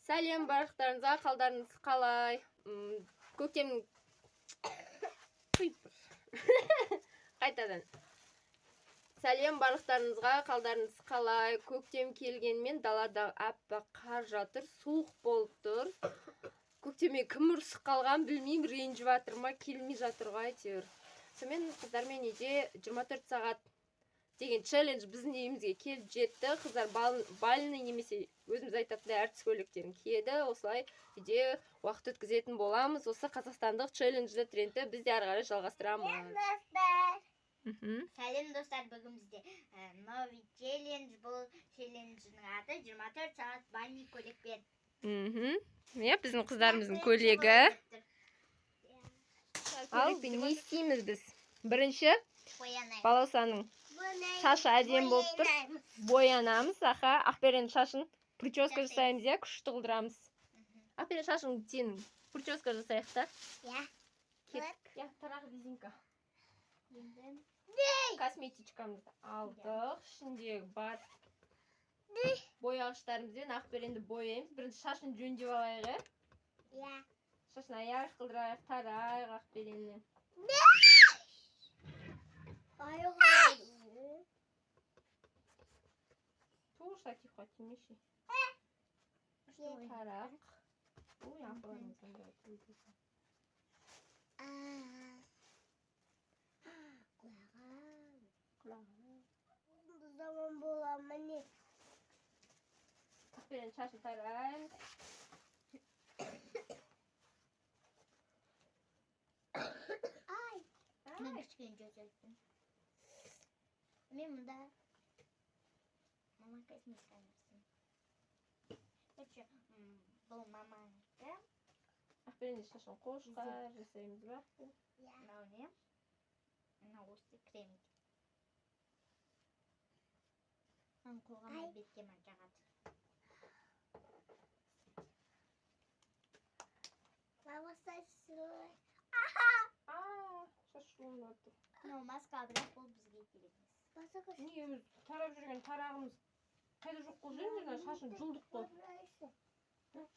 Сәлем барлықтарыңызға, қалдарыңыз қалай? Көктемнің қайтадан. Сәлем барлықтарыңызға, қалдарыңыз қалай? Көктем келгенмен далада аппақ қар жатыр, суық болып тұр. Көктемге кім ұрысып қалған білмеймін, ренжіп жатыр ма, келмей жатыр ғой әйтеуір. Сонымен қыздармен үйде 24 сағат деген челлендж біздің үйімізге келіп жетті. Қыздар бальный немесе өзіміз айтатындай әртіс көйлектерін киеді. Осылай үйде уақыт өткізетін боламыз. Осы қазақстандық челленджді трендті біз де ары қарай жалғастырамыз. Сәлем достар, бүгін бізде новый челлендж. Бұл челлендждің аты 24 сағат бальный көйлекпен. Біздің қыздарымыздың көйлегі. Ал не істейміз біз? Бірінші балаусаның шашы әдем болып тұр. Боянамыз. Ақберен шашын прическа жасаймыз, күшті қылдырамыз. Ақберен шашын сенің прическа жасайық та. Тарақ дезинка. Косметичкамызды алдық. Ішінде бар бояғыштарымызбен Ақберенді бояймыз. Бірінші шашын жөндеп алайық. Шашын аяқ қылдырайық, тарайық Ақбереннен. Туша тихо, тимеши. Тарақ. Ой, Ақбереннен да. Zaman bulamani. Ақберен шашын тараймыз. Мен кішкене жөтелдім. Мен мұнда мама косметика нәрсен. Бұл маманікі. Ақберен шашын қошқа жасаймыз ба? Мынау не? Мынау осы крем. Қоғамы бетке жағады. Мама сәсілі. Шашылын отыр. Мынау маска, бірақ бұл бізге кереміз. Не, тарап жүрген тарағымыз қайда жоқ қол жүрген, шашын жұлдық қой.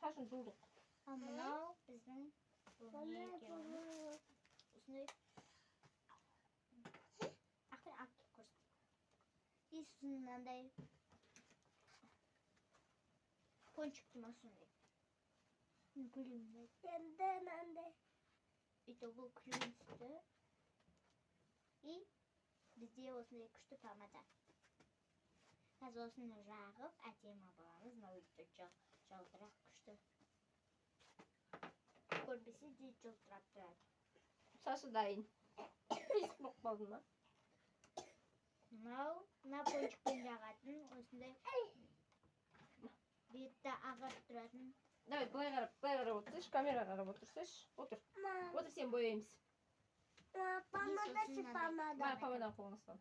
Шашын жұлдық. Мынау біздің осындай ақыр ақыр көрсетті. Есін мынандай кончикті ма сондай. Күлімді. Енді мынандай. Это бұл күлімсті. И бізде осындай күшті помада. Қазір осыны жағып, әдемі боламыз. Мынау жалтырақ күшті. Көрбесе де жылтырап тұрады. Шашы дайын. Қисық болып қалды ма? Мынау кончикпен жағатын, осындай бетті ағарып тұратын. Давай, былай қарап отырсайш, камераға қарап отырсайш. Отыр. Отыр, сен бояймыз. Помада. Помадан қолын ұстан.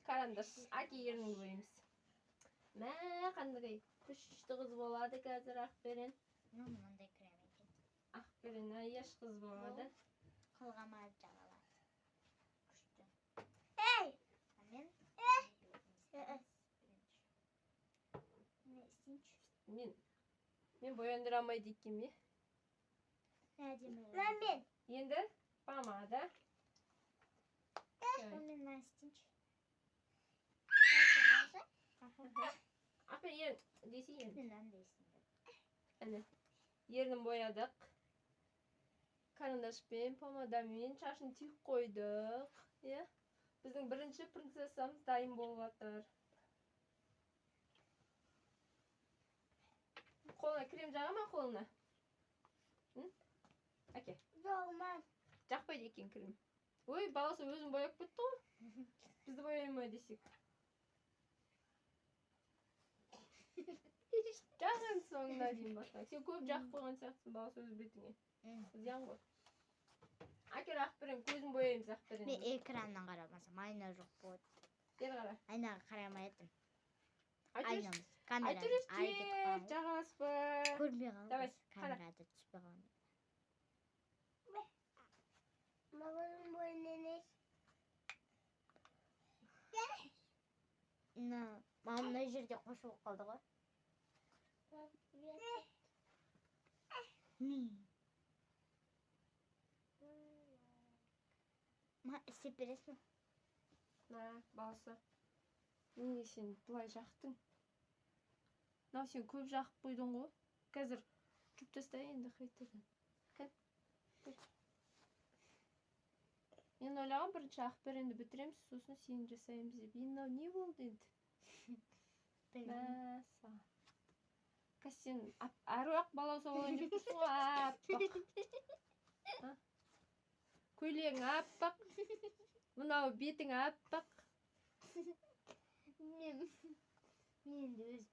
Карандаш, әке ерінің бояймыз. Мә, қандай күшті қыз болады қазір Ақберен. Мынандай крем екен. Ақберен аяш қыз болады. Қылғама жағалады. Күшті. Мен бояндыра алмайды екен бе? Мен. Енді помада. Мен настинч. Ақберен дейсің енді. Мен дейсің. Әне, ернін боядық. Карандашпен, помадамен шашын түйіп қойдық. Біздің бірінші принцессамыз дайын болып жатыр. Қолына крем жаға ма қолына? Әке. Жоғыман. Жақпайды екен крем. Ой, баласы өзін бояп кетті ғой. Бізді бояймай десек. Жағын соңына дейін бастан. Сен көп жақып қойған сияқтысың баласы өз бетіңе. Зиян ғой. Әкер Ақберен көзін бояймыз Ақберен. Мен экраннан қарамасам, айна жоқ болады. Бері қара. Айнаға қарамайтын. Айнамыз. Камера. Айтырыште, жағас ба? Көрмей қалды. Давай, қара. Камерада түспей қалды. Маманың бойынан Мама мына жерде қош болып қалды ғой. Ма, істеп бересің? Баласы. Неге сен бұлай жақтың? Мынау сен көп жақып қойдың ғой. Қазір жұп таста енді қайтадан. Мен ойлағам бірінші ақберенді бітіреміз, сосын сен жасаймыз деп. Мынау не болды енді? Мәса. Қазір сен әруақ балауса болайын деп тұрсың ғой, аппақ. Көйлегің аппақ. Мынау бетің аппақ. Мен енді өз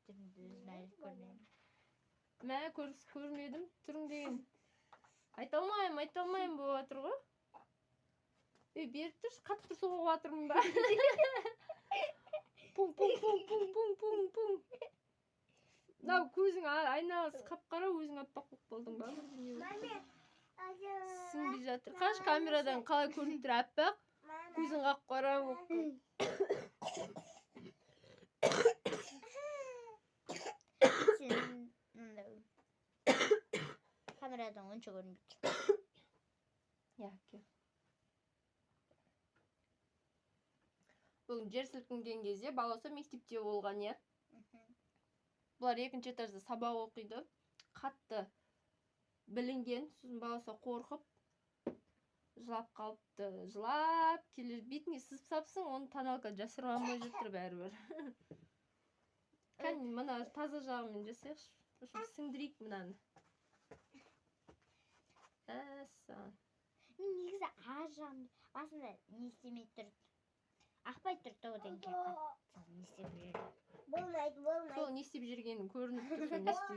түрімді өзім әлі көрмеймін. Мә, көрмедім түрің деген. Айта алмайым болып жатыр ғой. Беріп тұршы, қатты соғып жатырмын ба? Пум. Мынау көзің айналасы қап-қара, өзің аппақ болып болдың ба? Сіңбей жатыр. Қаш камерадан қалай көрініп тұр, аппақ? Көзің қап-қара болып. Камерадан онша көрінбейді. Бүгін жер сілкінген кезде баласы мектепте болған, е. Бұлар екінші этажда сабақ оқиды. Қатты білінген, сосын баласы қорқып, жылап қалыпты. Жылап, келер бетіңе сызып сапсың, оны тоналка жасыра алмай жатыр бәрібір. Кәне, мына таза жағымен жасайықшы. Сіңдірейік мынаны. Әссан. Мен негізі ар жағымды басында не істемей тұрды. Ақпай тұрды одан кейін қатты не істеп жүрді. Болмайды. Сол не істеп жүргенін көрініп тұрсын, не істеп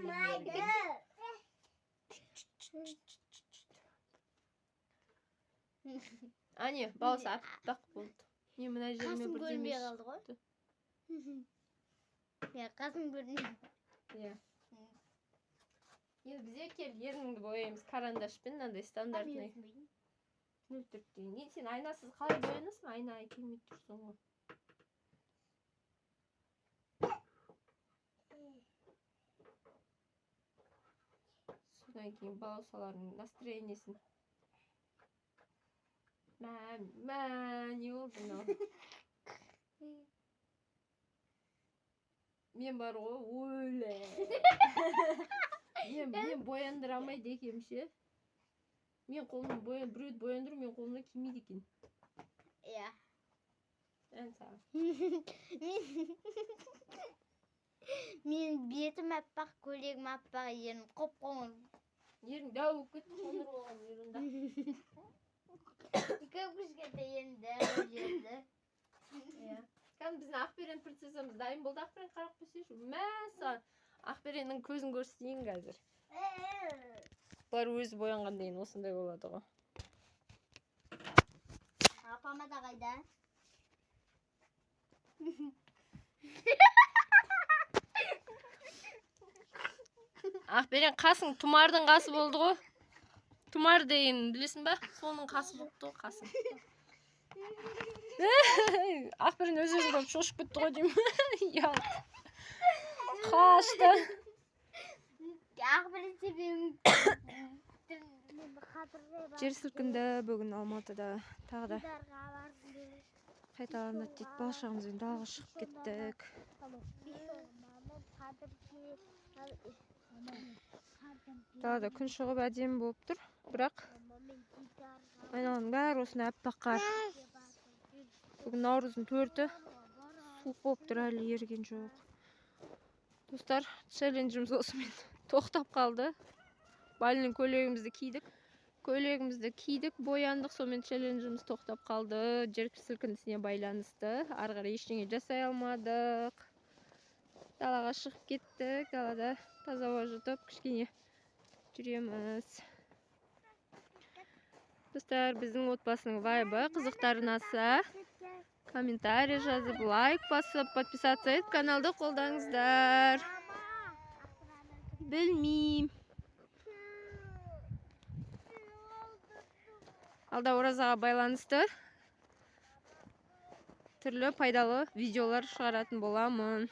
жүргенін. Ане, баласы аппақ болды. Не мына жеріме Қасым бірдеме көрінбей қалды ғой. Қасым көрінбей. Енді бізе кел, ерніңді бояймыз карандашпен, мынандай стандартный. 0,4 деген. Сен айнасыз қалай боянасың? Айна келмей тұрсың ғой. Содан кейін баласалардың настроениесін. Мә, не болды мынау? Мен бар ғой, өлі. Мен бояндыра алмайды екем ше. Мен қолымды біреуді бояндыру, мен қолымда келмейді екен. Иә. Ән саған. Мен бетім аппақ, көйлегім аппақ, ерім қоп-қоңыр. Ерің дәу болып кетті, қоңыр болған еріңді. Көп кішкентай ерім дәу жерді. Кән біздің Ақберен принцессамыз дайын болды. Ақберен қарап көрсейші. Мәса, Ақбереннің көзін көрсейін қазір. Бұлар өзі боянған дейін осындай болады ғой. Апама да қайда? Ақберен қасың тұмардың қасы болды ғой. Тұмар дейін білесің ба? Соның қасы болды ғой қасың. Ақберен өз-өзін көріп шошып кетті ғой деймін. Қашты. Ақберен себебім. Жер сілкінді бүгін Алматыда. Тағы да қайталанады дейді. Бал-шағымызбен далаға шығып кеттік. Далада күн шығып әдемі болып тұр, бірақ айналаның бәрі осындай аппақ қар. Бүгін Наурыздың 4-і, суық болып тұр, әлі еріген жоқ. Достар, челленджіміз осымен тоқтап қалды. Бальный көйлегімізді кидік, бояндық, сонымен челленджіміз тоқтап қалды. Жер сілкінісіне байланысты. Ары қарай ештеңе жасай алмадық. Далаға шығып кеттік, далада таза ауа жұтып, кішкене жүреміз. Достар, біздің отбасының вайбы қызықтарынаса комментарий жазып, лайк басып, подписаться етіп, каналды қолдаңыздар. Білмейм. Алда оразаға байланысты түрлі пайдалы видеолар шығаратын боламын.